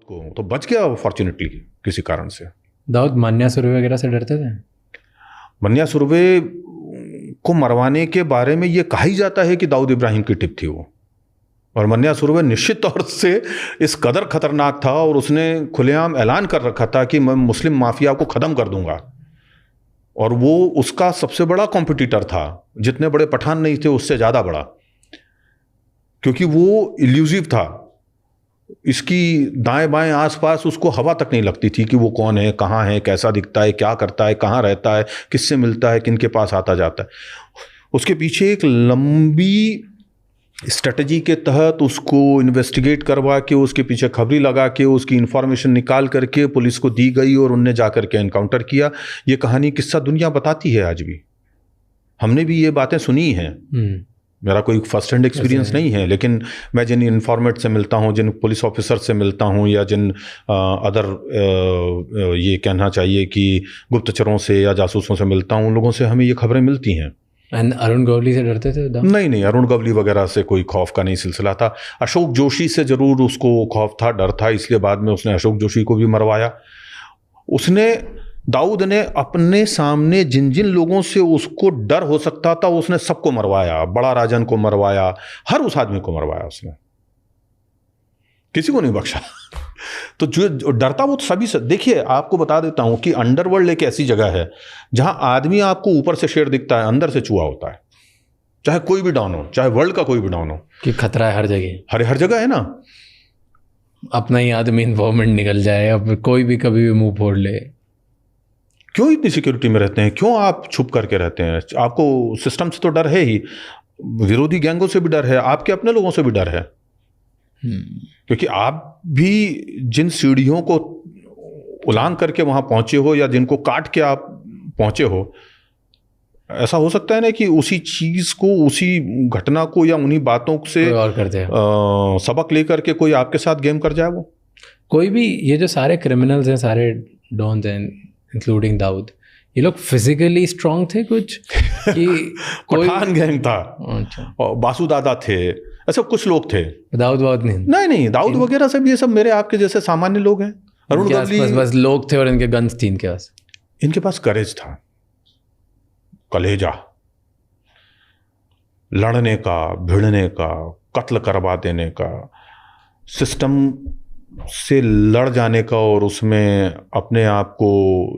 को तो बच गया फॉर्चुनेटली किसी कारण से। दाऊद मान्या सुरवे वगैरह से डरते थे? मन्या सुरवे को मरवाने के बारे में ये कहा ही जाता है कि दाऊद इब्राहिम की टिप थी वो, और मन्या सुरवे निश्चित तौर से इस कदर खतरनाक था और उसने खुलेआम ऐलान कर रखा था कि मैं मुस्लिम माफिया को ख़त्म कर दूंगा, और वो उसका सबसे बड़ा कॉम्पिटिटर था। जितने बड़े पठान नहीं थे उससे ज़्यादा बड़ा, क्योंकि वो इल्यूसिव था। इसकी दाएं बाएं आसपास उसको हवा तक नहीं लगती थी कि वो कौन है, कहाँ है, कैसा दिखता है, क्या करता है, कहाँ रहता है, किससे मिलता है, किन के पास आता जाता है। उसके पीछे एक लंबी स्ट्रेटजी के तहत उसको इन्वेस्टिगेट करवा के, उसके पीछे खबरी लगा के, उसकी इंफॉर्मेशन निकाल करके पुलिस को दी गई और उनने जा करके एनकाउंटर किया। ये कहानी किस्सा दुनिया बताती है आज भी, हमने भी ये बातें सुनी हैं। मेरा कोई फर्स्ट हैंड एक्सपीरियंस नहीं है, लेकिन मैं जिन इन्फॉर्मेट से मिलता हूँ, जिन पुलिस ऑफिसर से मिलता हूँ, या जिन अदर ये कहना चाहिए कि गुप्तचरों से या जासूसों से मिलता हूँ, उन लोगों से हमें ये खबरें मिलती हैं। अरुण गवली से डरते थे? नहीं, अरुण गवली वगैरह से कोई खौफ का नहीं सिलसिला था। अशोक जोशी से जरूर उसको खौफ था, डर था, इसलिए बाद में उसने अशोक जोशी को भी मरवाया। दाऊद ने अपने सामने जिन जिन लोगों से उसको डर हो सकता था उसने सबको मरवाया। बड़ा राजन को मरवाया, हर उस आदमी को मरवाया उसने, किसी को नहीं बख्शा। तो जो डरता वो तो सभी से। देखिए, आपको बता देता हूं कि अंडरवर्ल्ड एक ऐसी जगह है जहां आदमी आपको ऊपर से शेर दिखता है, अंदर से चूहा होता है। चाहे कोई भी डॉन हो, चाहे वर्ल्ड का कोई भी डॉन हो, कि खतरा है हर जगह। हर जगह है ना। अपना ही आदमी इन्वॉल्वमेंट निकल जाए, अब कोई भी कभी भी मुंह फोड़ ले। क्यों इतनी सिक्योरिटी में रहते हैं? क्यों आप छुप करके रहते हैं? आपको सिस्टम से तो डर है ही, विरोधी गैंगों से भी डर है, आपके अपने लोगों से भी डर है। क्योंकि आप भी जिन सीढ़ियों को उलांग करके वहां पहुंचे हो, या जिनको काट के आप पहुंचे हो, ऐसा हो सकता है ना कि उसी चीज को, उसी घटना को, या उन्हीं बातों से और करते हैं सबक लेकर के कोई आपके साथ गेम कर जाए। वो कोई भी, ये जो सारे क्रिमिनल्स हैं, सारे डॉन्स हैं, इंक्लूडिंग दाऊद, ये लोग फिजिकली स्ट्रांग थे कुछ कि पठान गैंग था? अच्छा, और बासु दादा थे, ऐसे कुछ लोग थे। दाऊद नहीं, दाऊद वगैरह सब, ये सब मेरे आपके जैसे सामान्य लोग हैं। अरुण गवली बस लोग थे और इनके गन्स थी इनके पास। इनके पास करेज था, कलेजा, लड़ने का, भिड़ने का, कत्ल करवा देने का, सिस्टम से लड़ जाने का, और उसमें अपने आप को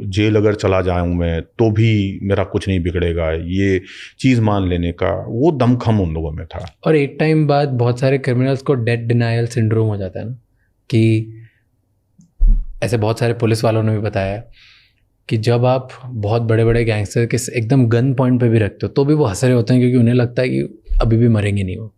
जेल अगर चला जाऊं मैं तो भी मेरा कुछ नहीं बिगड़ेगा, ये चीज़ मान लेने का वो दमखम उन लोगों में था। और एक टाइम बाद बहुत सारे क्रिमिनल्स को डेथ डिनायल सिंड्रोम हो जाता है ना, कि ऐसे बहुत सारे पुलिस वालों ने भी बताया कि जब आप बहुत बड़े बड़े गैंगस्टर के एकदम गन पॉइंट पे भी रखते हो तो भी वो हंस रहे होते हैं, क्योंकि उन्हें लगता है कि अभी भी मरेंगे नहीं वो।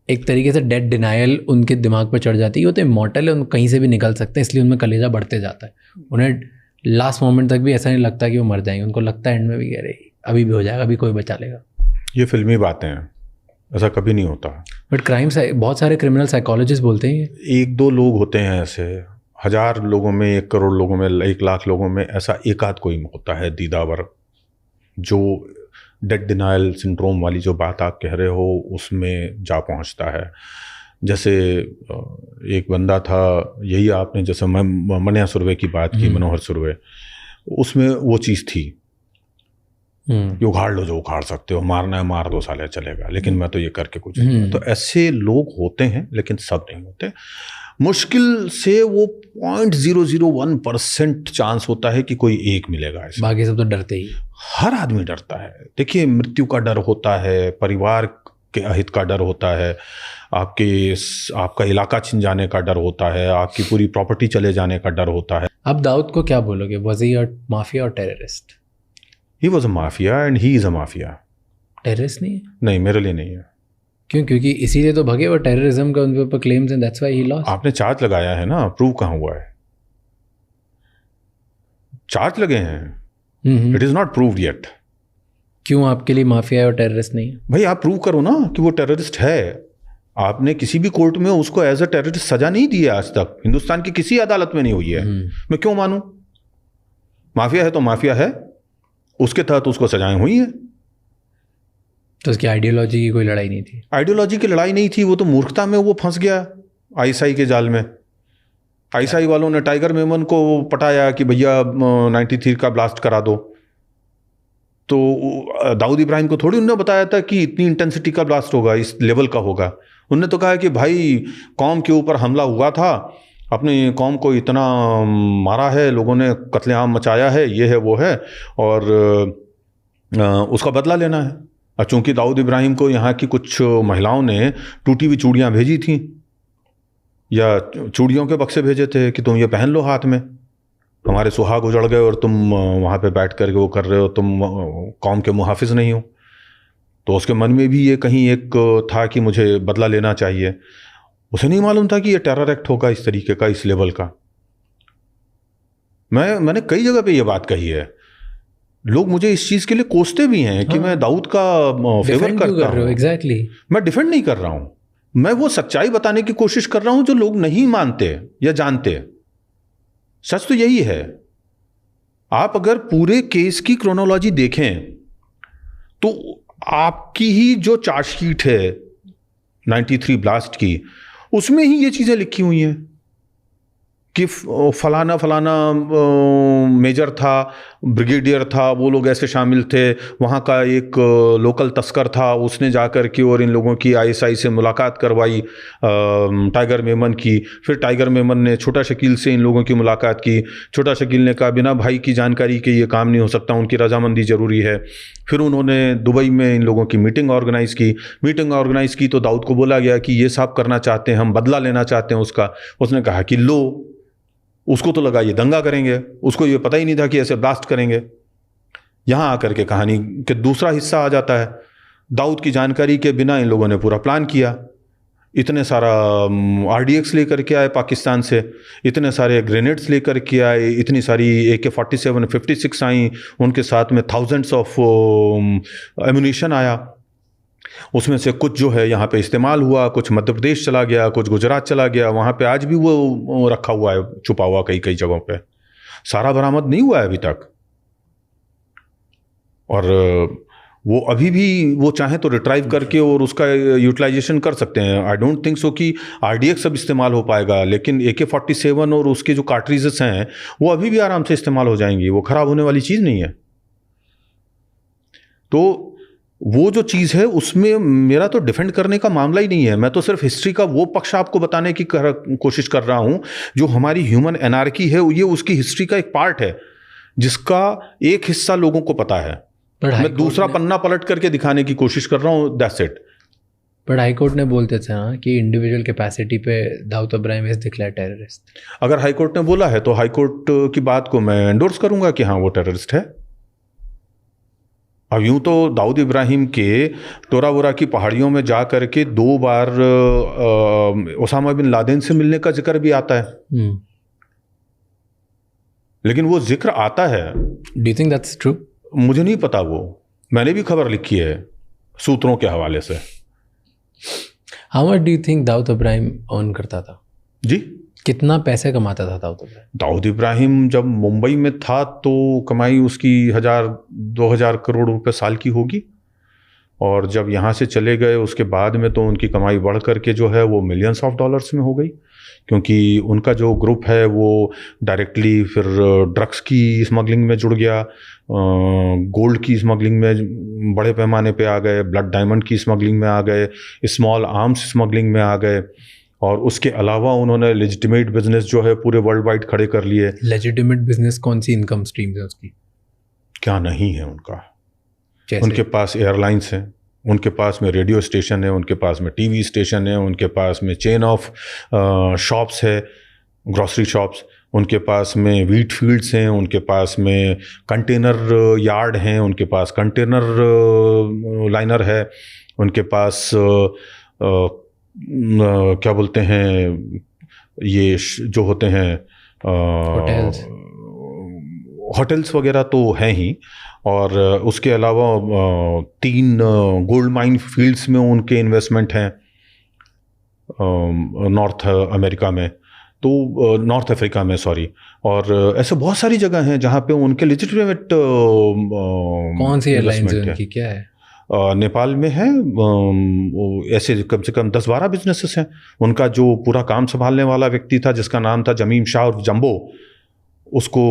एक तरीके से डेथ डिनायल उनके दिमाग पर चढ़ जाती है। वो तो इमॉर्टल है, उन कहीं से भी निकल सकते हैं, इसलिए उनमें कलेजा बढ़ते जाता है। उन्हें लास्ट मोमेंट तक भी ऐसा नहीं लगता कि वो मर जाएंगे, उनको लगता है एंड में भी कह रहे अभी भी हो जाएगा, अभी कोई बचा लेगा। ये फिल्मी बातें हैं, ऐसा कभी नहीं होता। बट क्राइम से बहुत सारे क्रिमिनल साइकोलॉजिस्ट बोलते हैं, एक दो लोग होते हैं ऐसे, 1000 लोगों में, 1 करोड़ लोगों में, 1 लाख लोगों में ऐसा एक आध कोई होता है दीदावर, जो डेथ डिनायल सिंड्रोम वाली जो बात आप कह रहे हो उसमें जा पहुंचता है। जैसे एक बंदा था, यही आपने जैसे मन्या सुरवे की बात की, मनोहर सुरवे, उसमें वो चीज़ थी कि उखाड़ लो जो उखाड़ सकते हो, मारना है मार दो साले चलेगा, लेकिन मैं तो ये करके कुछ नहीं। तो ऐसे लोग होते हैं, लेकिन सब नहीं होते। मुश्किल से वो 0.001% चांस होता है कि कोई एक मिलेगा ऐसा, बाकी सब तो डरते ही। हर आदमी डरता है। देखिए, मृत्यु का डर होता है, परिवार के अहित का डर होता है, आपका इलाका छिन जाने का डर होता है, आपकी पूरी प्रॉपर्टी चले जाने का डर होता है। अब दाऊद को क्या बोलोगे, वाज ही अ माफिया और terrorist? He was a mafia and he is a mafia. Terrorist नहीं है? नहीं, मेरे लिए नहीं है। क्यों? क्योंकि इसीलिए तो भगे वो, टेररिज्म का उनके ऊपर क्लेम्स हैं, दैट्स व्हाई ही लॉस्ट। आपने चार्ज लगाया है ना, प्रूव कहाँ हुआ है? चार्ज लगे हैं, it is not proved yet. क्यों आपके लिए माफिया है और टेररिस्ट नहीं है? भाई आप प्रूव करो ना कि वो टेररिस्ट है। आपने किसी भी कोर्ट में उसको एज अ टेररिस्ट सजा नहीं दी है आज तक, हिंदुस्तान की किसी अदालत में नहीं हुई है। मैं क्यों मानूं? माफिया है तो माफिया है, उसके तहत उसको सजाएं हुई है। तो उसकी आइडियोलॉजी की कोई लड़ाई नहीं थी? आइडियोलॉजी की लड़ाई नहीं थी, वो तो मूर्खता में वो फंस गया आईएसआई के जाल में। आईएसआई वालों ने टाइगर मेमन को पटाया कि भैया 93 का ब्लास्ट करा दो, तो दाऊद इब्राहिम को थोड़ी उन्होंने बताया था कि इतनी इंटेंसिटी का ब्लास्ट होगा, इस लेवल का होगा। उन्होंने तो कहा कि भाई कौम के ऊपर हमला हुआ था, अपनी कौम को इतना मारा है लोगों ने, कत्लेआम मचाया है, ये है वो है, और उसका बदला लेना है। और चूंकि दाऊद इब्राहिम को यहाँ की कुछ महिलाओं ने टूटी हुई चूड़ियाँ भेजी थी या चूड़ियों के बक्से भेजे थे कि तुम ये पहन लो हाथ में, हमारे सुहाग उजड़ गए और तुम वहाँ पे बैठ कर वो कर रहे हो, तुम कौम के मुहाफिज नहीं हो। तो उसके मन में भी ये कहीं एक था कि मुझे बदला लेना चाहिए। उसे नहीं मालूम था कि ये टेरर एक्ट होगा इस तरीके का, इस लेवल का। मैंने कई जगह पे ये बात कही है, लोग मुझे इस चीज़ के लिए कोसते भी हैं कि मैं दाऊद का फेवर करता हूँ। एग्जैक्टली, मैं डिफेंड नहीं कर रहा हूँ, मैं वो सच्चाई बताने की कोशिश कर रहा हूँ जो लोग नहीं मानते या जानते। सच तो यही है। आप अगर पूरे केस की क्रोनोलॉजी देखें तो आपकी ही जो चार्जशीट है 93 ब्लास्ट की, उसमें ही ये चीज़ें लिखी हुई हैं कि फलाना फलाना मेजर था, ब्रिगेडियर था, वो लोग ऐसे शामिल थे, वहाँ का एक लोकल तस्कर था, उसने जाकर के और इन लोगों की आईएसआई से मुलाकात करवाई टाइगर मेमन की। फिर टाइगर मेमन ने छोटा शकील से इन लोगों की मुलाकात की। छोटा शकील ने कहा बिना भाई की जानकारी के ये काम नहीं हो सकता, उनकी रजामंदी ज़रूरी है। फिर उन्होंने दुबई में इन लोगों की मीटिंग ऑर्गेनाइज़ की। मीटिंग ऑर्गेनाइज़ की तो दाऊद को बोला गया कि ये सब करना चाहते हैं, हम बदला लेना चाहते हैं उसका। उसने कहा कि लो, उसको तो लगा ये दंगा करेंगे, उसको ये पता ही नहीं था कि ऐसे ब्लास्ट करेंगे। यहाँ आकर के कहानी के दूसरा हिस्सा आ जाता है। दाऊद की जानकारी के बिना इन लोगों ने पूरा प्लान किया, इतने सारा RDX लेकर के आए पाकिस्तान से, इतने सारे ग्रेनेड्स लेकर के आए, इतनी सारी AK-47 56 आई, उनके साथ में थाउजेंड्स ऑफ एम्यूनिशन आया। उसमें से कुछ जो है यहाँ पे इस्तेमाल हुआ, कुछ मध्य प्रदेश चला गया, कुछ गुजरात चला गया। वहाँ पे आज भी वो रखा हुआ है, छुपा हुआ कई कई जगहों पे। सारा बरामद नहीं हुआ है अभी तक। और वो अभी भी वो चाहे तो रिट्राइव करके और उसका यूटिलाइजेशन कर सकते हैं। आई डोंट थिंक सो कि RDX अब इस्तेमाल हो पाएगा, लेकिन AK-47 और उसके जो कार्ट्रिजेस हैं वो अभी भी आराम से इस्तेमाल हो जाएंगी। वो खराब होने वाली चीज़ नहीं है। तो वो जो चीज़ है उसमें मेरा तो डिफेंड करने का मामला ही नहीं है। मैं तो सिर्फ हिस्ट्री का वो पक्ष आपको बताने की कोशिश कर रहा हूँ जो हमारी ह्यूमन एनार्की है, ये उसकी हिस्ट्री का एक पार्ट है जिसका एक हिस्सा लोगों को पता है। मैं दूसरा पन्ना पलट करके दिखाने की कोशिश कर रहा हूँ, दैट्स इट। बट हाईकोर्ट ने बोलते थे ना कि इंडिविजुअल कैपेसिटी पे Dawood Ibrahim is declare terrorist. अगर हाईकोर्ट ने बोला है तो हाईकोर्ट की बात को मैं एंडोर्स करूंगा कि हाँ वो टेररिस्ट है। अब यूं तो दाऊद इब्राहिम के टोरा वोरा की पहाड़ियों में जा करके 2 बार ओसामा बिन लादेन से मिलने का जिक्र भी आता है। लेकिन वो जिक्र आता है, do you think that's true? मुझे नहीं पता, वो मैंने भी खबर लिखी है सूत्रों के हवाले से। How much do you think Dawood Ibrahim earn करता था? जी, कितना पैसे कमाता था दाऊद इब्राहिम? दाऊद इब्राहिम जब मुंबई में था तो कमाई उसकी 1000-2000 करोड़ रुपए साल की होगी, और जब यहाँ से चले गए उसके बाद में तो उनकी कमाई बढ़ करके जो है वो मिलियंस ऑफ डॉलर्स में हो गई, क्योंकि उनका जो ग्रुप है वो डायरेक्टली फिर ड्रग्स की स्मगलिंग में जुड़ गया, गोल्ड की स्मगलिंग में बड़े पैमाने पे आ गए, ब्लड डायमंड की स्मगलिंग में आ गए, स्मॉल आर्म्स स्मगलिंग में आ गए, और उसके अलावा उन्होंने लेजिटिमेट बिजनेस जो है पूरे वर्ल्ड वाइड खड़े कर लिए। लेजिटिमेट बिजनेस कौन सी इनकम स्ट्रीम है उसकी? क्या नहीं है उनका? उनके पास एयरलाइंस हैं, उनके पास में रेडियो स्टेशन है, उनके पास में टीवी स्टेशन है, उनके पास में चेन ऑफ शॉप्स है, ग्रॉसरी शॉप्स, उनके पास में वीट फील्ड्स हैं, उनके पास में कंटेनर यार्ड हैं, उनके पास कंटेनर लाइनर है, उनके पास क्या बोलते हैं ये जो होते हैं होटल्स वगैरह तो हैं ही, और उसके अलावा 3 गोल्ड माइन फील्ड्स में उनके इन्वेस्टमेंट हैं नॉर्थ अमेरिका में, तो नॉर्थ अफ्रीका में सॉरी, और ऐसे बहुत सारी जगह हैं जहाँ पे उनके लेजिटिमेट कौन सी एयरलाइंस है उनकी, क्या है? नेपाल में है, ऐसे कम से कम 10-12 बिजनेसेस हैं। उनका जो पूरा काम संभालने वाला व्यक्ति था, जिसका नाम था जमीम शाह और जंबो, उसको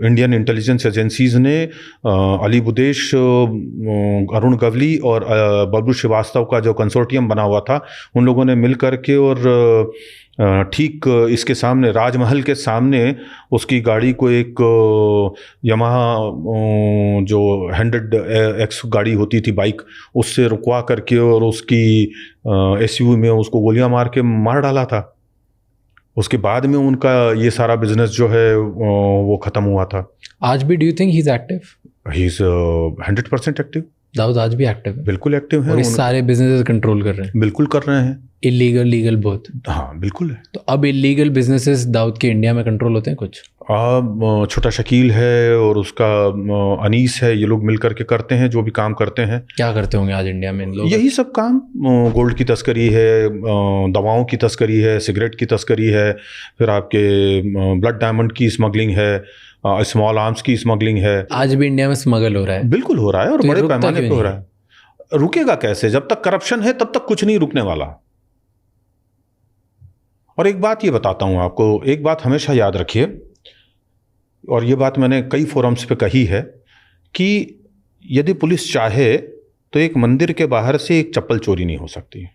इंडियन इंटेलिजेंस एजेंसीज ने अली बुदेश, अरुण गवली और बबलू श्रीवास्तव का जो कंसोर्टियम बना हुआ था, उन लोगों ने मिल करके और ठीक इसके सामने, राजमहल के सामने, उसकी गाड़ी को एक यमाहा जो 100X गाड़ी होती थी, बाइक, उससे रुकवा करके और उसकी SUV में उसको गोलियां मार के मार डाला था। उसके बाद में उनका ये सारा बिजनेस जो है वो ख़त्म हुआ था। आज भी do you think he is active? He is 100% active. Dawood आज भी एक्टिव है? बिल्कुल एक्टिव है। और इस सारे बिजनेसेस कंट्रोल कर रहे हैं? बिल्कुल कर रहे हैं। Illegal legal both? हाँ बिल्कुल है। तो अब इलीगल बिजनेसेस दाऊद के इंडिया में कंट्रोल होते हैं कुछ? छोटा शकील है और उसका अनीस है, ये लोग मिल करके करते हैं जो भी काम करते हैं। क्या करते होंगे आज इंडिया में इन लोग? यही सब काम, गोल्ड की तस्करी है, दवाओं की तस्करी है, सिगरेट की तस्करी है, फिर आपके ब्लड डायमंड की स्मगलिंग है, स्मॉल आर्म्स की स्मगलिंग है। आज भी इंडिया में स्मगल हो रहा है? बिल्कुल हो रहा है, और तो बड़े पैमाने पे हो रहा है। रुकेगा कैसे? जब तक करप्शन है तब तक कुछ नहीं रुकने वाला। और एक बात ये बताता हूँ आपको, एक बात हमेशा याद रखिए, और ये बात मैंने कई फोरम्स पे कही है, कि यदि पुलिस चाहे तो एक मंदिर के बाहर से एक चप्पल चोरी नहीं हो सकती।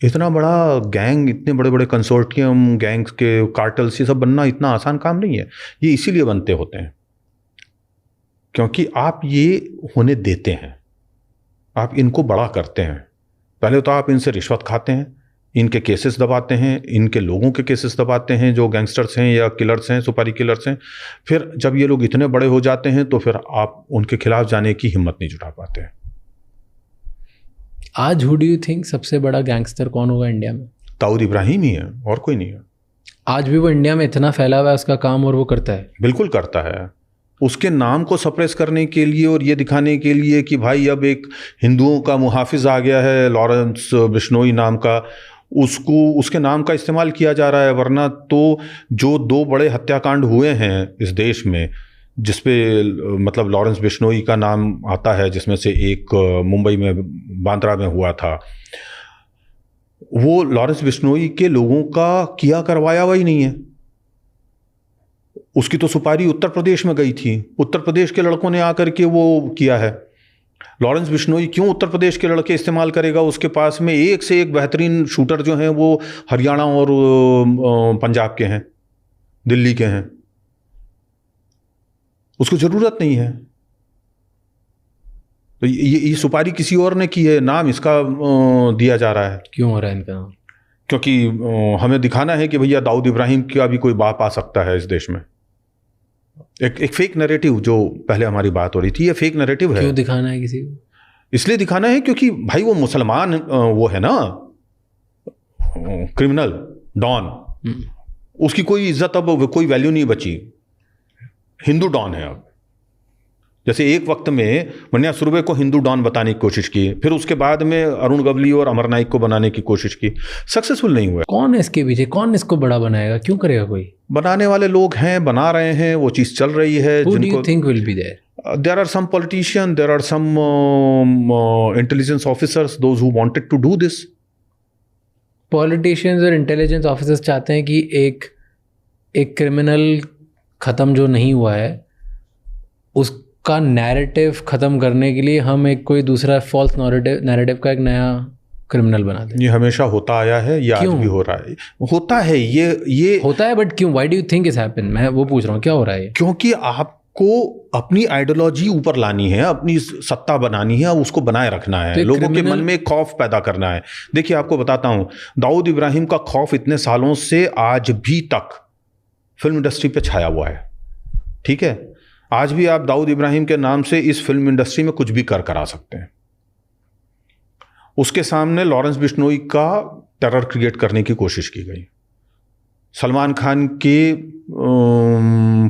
इतना बड़ा गैंग, इतने बड़े बड़े कंसोर्टियम, गैंग्स के कार्टल्स, ये सब बनना इतना आसान काम नहीं है। ये इसीलिए बनते होते हैं क्योंकि आप ये होने देते हैं, आप इनको बड़ा करते हैं। पहले तो आप इनसे रिश्वत खाते हैं, इनके केसेस दबाते हैं, इनके लोगों के केसेस दबाते हैं जो गैंगस्टर्स हैं या किलर्स हैं, सुपारी किलर्स हैं। फिर जब ये लोग इतने बड़े हो जाते हैं तो फिर आप उनके खिलाफ जाने की हिम्मत नहीं जुटा पाते हैं। आज हु डू यू थिंक सबसे बड़ा गैंगस्टर कौन होगा इंडिया में? दाऊद इब्राहिम ही है, और कोई नहीं है। आज भी वो इंडिया में इतना फैला हुआ है उसका काम, और वो करता है? बिल्कुल करता है। उसके नाम को सप्रेस करने के लिए और ये दिखाने के लिए कि भाई अब एक हिंदुओं का मुहाफिज आ गया है लॉरेंस बिश्नोई नाम का, उसको, उसके नाम का इस्तेमाल किया जा रहा है। वरना तो जो 2 बड़े हत्याकांड हुए हैं इस देश में, जिसपे मतलब लॉरेंस बिश्नोई का नाम आता है, जिसमें से एक मुंबई में बांद्रा में हुआ था, वो लॉरेंस बिश्नोई के लोगों का किया करवाया हुआ ही नहीं है। उसकी तो सुपारी उत्तर प्रदेश में गई थी, उत्तर प्रदेश के लड़कों ने आकर के वो किया है। लॉरेंस बिश्नोई क्यों उत्तर प्रदेश के लड़के इस्तेमाल करेगा? उसके पास में एक से एक बेहतरीन शूटर जो हैं वो हरियाणा और पंजाब के हैं, दिल्ली के हैं। उसको ज़रूरत नहीं है। तो ये सुपारी किसी और ने की है, नाम इसका दिया जा रहा है। क्यों हो रहा है इनका नाम? क्योंकि हमें दिखाना है कि भैया दाऊद इब्राहिम का भी कोई बाप आ सकता है इस देश में। एक फेक नैरेटिव, जो पहले हमारी बात हो रही थी, ये फेक नैरेटिव है। क्यों दिखाना है किसी को? इसलिए दिखाना है क्योंकि भाई वो मुसलमान वो है ना, क्रिमिनल डॉन, उसकी कोई इज्जत अब कोई वैल्यू नहीं बची। हिंदू डॉन है अब। जैसे एक वक्त में मन्या सुरभि को हिंदू डॉन बताने की कोशिश की, फिर उसके बाद में अरुण गवली और अमर नाइक को बनाने की कोशिश की, सक्सेसफुल नहीं हुआ। कौन है इसके पीछे? कौन इसको बड़ा बनाएगा? क्यों करेगा कोई? बनाने वाले लोग हैं, बना रहे हैं, वो चीज़ चल रही है। Who do you think will be there? There are some politicians, there are some intelligence officers, those who wanted to do this. Politicians और इंटेलिजेंस ऑफिसर्स चाहते हैं कि एक क्रिमिनल ख़त्म जो नहीं हुआ है उसका नैरेटिव ख़त्म करने के लिए हम एक कोई दूसरा फॉल्स नैरेटिव का एक नया क्रिमिनल बना दें। ये हमेशा होता आया है, ये आज भी हो रहा है। होता है, ये होता है, बट क्यों? Why do you think is happen? मैं वो पूछ रहा हूँ, क्या हो रहा है? क्योंकि आपको अपनी आइडियोलॉजी ऊपर लानी है, अपनी सत्ता बनानी है, उसको बनाए रखना है, तो लोगों के मन में खौफ पैदा करना है। देखिए आपको बताता हूँ, दाऊद इब्राहिम का खौफ इतने सालों से आज भी तक फिल्म इंडस्ट्री पे छाया हुआ है। ठीक है, आज भी आप दाऊद इब्राहिम के नाम से इस फिल्म इंडस्ट्री में कुछ भी करा सकते हैं। उसके सामने लॉरेंस बिश्नोई का टेरर क्रिएट करने की कोशिश की गई, सलमान खान के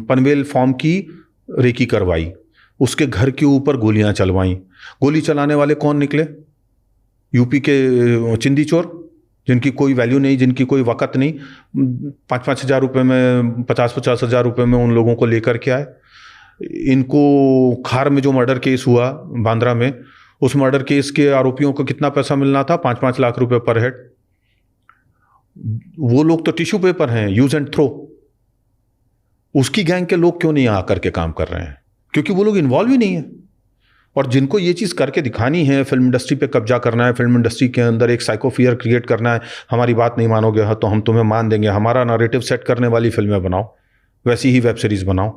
पनवेल फॉर्म की रेकी करवाई, उसके घर के ऊपर गोलियां चलवाई। गोली चलाने वाले कौन निकले? यूपी के चिंदी चोर, जिनकी कोई वैल्यू नहीं, जिनकी कोई वक़्त नहीं। 5-5 हज़ार रुपये में, 50-50 हज़ार रुपये में उन लोगों को लेकर के आए। इनको खार में जो मर्डर केस हुआ बांद्रा में, उस मर्डर केस के आरोपियों को कितना पैसा मिलना था? 5-5 लाख रुपए पर हेड। वो लोग तो टिश्यू पेपर हैं, यूज एंड थ्रो। उसकी गैंग के लोग क्यों नहीं आकर के काम कर रहे हैं? क्योंकि वो लोग इन्वॉल्व ही नहीं है। और जिनको ये चीज़ करके दिखानी है, फिल्म इंडस्ट्री पे कब्जा करना है, फिल्म इंडस्ट्री के अंदर एक साइको फियर क्रिएट करना है, हमारी बात नहीं मानोगे तो हम तुम्हें मान देंगे, हमारा नैरेटिव सेट करने वाली फिल्में बनाओ, वैसी ही वेब सीरीज बनाओ,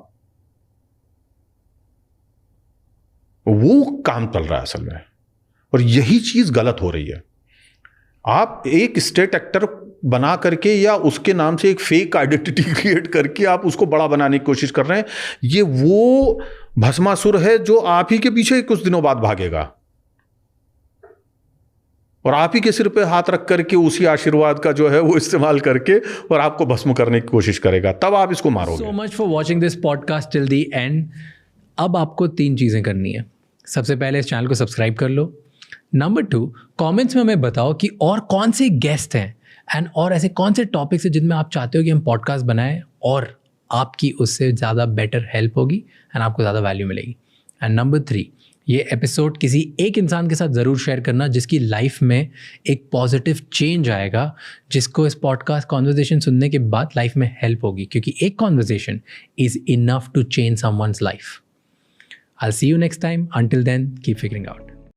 वो काम चल रहा है असल में। और यही चीज़ गलत हो रही है। आप एक स्टेट एक्टर बना करके या उसके नाम से एक फेक आइडेंटिटी क्रिएट करके आप उसको बड़ा बनाने की कोशिश कर रहे हैं। ये वो भस्मासुर है जो आप ही के पीछे कुछ दिनों बाद भागेगा और आप ही के सिर पे हाथ रख करके उसी आशीर्वाद का जो है वो इस्तेमाल करके और आपको भस्म करने की कोशिश करेगा, तब आप इसको मारोगे। So much for watching this podcast till the and. अब आपको 3 चीज़ें करनी है। सबसे पहले इस चैनल को सब्सक्राइब कर लो। नंबर 2, कमेंट्स में हमें बताओ कि और कौन से गेस्ट हैं एंड और ऐसे कौन से टॉपिक्स हैं जिनमें आप चाहते हो कि हम पॉडकास्ट बनाएं और आपकी उससे ज़्यादा बेटर हेल्प होगी एंड आपको ज़्यादा वैल्यू मिलेगी। एंड नंबर 3, ये एपिसोड किसी एक इंसान के साथ ज़रूर शेयर करना जिसकी लाइफ में एक पॉजिटिव चेंज आएगा, जिसको इस पॉडकास्ट कॉन्वर्जेशन सुनने के बाद लाइफ में हेल्प होगी, क्योंकि एक conversation is enough to change someone's life. I'll see you next time. Until then, keep figuring out.